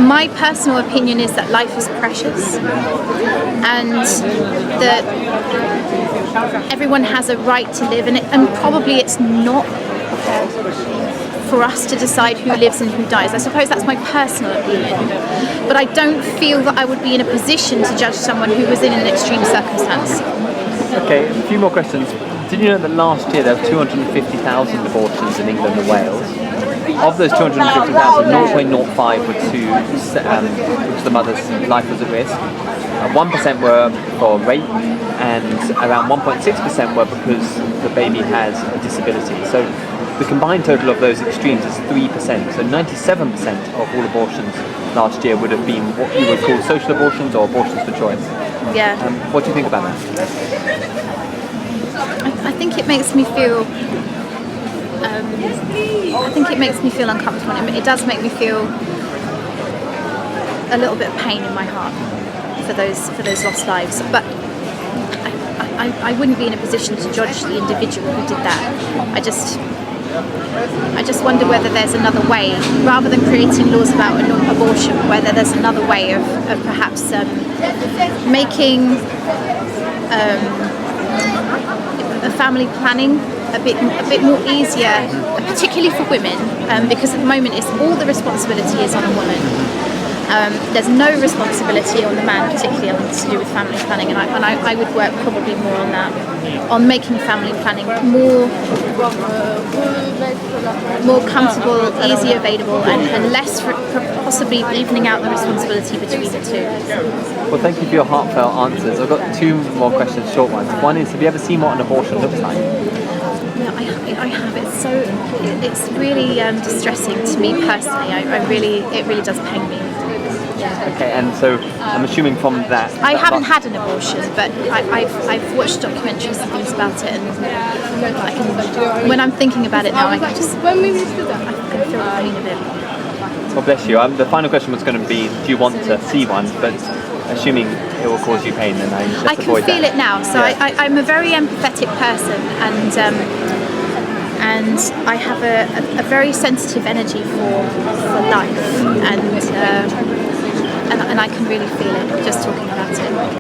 my personal opinion is that life is precious, and that everyone has a right to live, and probably it's not for us to decide who lives and who dies. I suppose that's my personal opinion, but I don't feel that I would be in a position to judge someone who was in an extreme circumstance. Okay, a few more questions. Did you know that last year there were 250,000 abortions in England and Wales? Of those 250,000, 0.05 were which the mother's life was at risk. 1% were for rape, and around 1.6% were because the baby has a disability. So the combined total of those extremes is 3%. So 97% of all abortions last year would have been what you would call social abortions or abortions for choice. Yeah. What do you think about that? I think it makes me feel. I think it makes me feel uncomfortable. It does make me feel a little bit of pain in my heart for those lost lives. But I wouldn't be in a position to judge the individual who did that. I just wonder whether there's another way, rather than creating laws about abortion, whether there's another way of perhaps making a family planning a bit more easier, particularly for women, because at the moment all the responsibility is on a woman. There's no responsibility on the man, particularly to do with family planning, and I would work probably more on that, on making family planning more comfortable, easier available, and less possibly evening out the responsibility between the two. Well, thank you for your heartfelt answers. I've got two more questions, short ones. One is, have you ever seen what an abortion looks like? No, I have. It's really distressing to me personally. It really does pain me. Okay, and so I'm assuming from that. I haven't had an abortion, but I've watched documentaries and things about it, and when I'm thinking about it now, I can feel the pain of it. God bless you. The final question was going to be, do you want to see one? But assuming it will cause you pain, then I can feel it now. So yeah. I'm a very empathetic person, and I have a very sensitive energy for life, and I can really feel it just talking about it.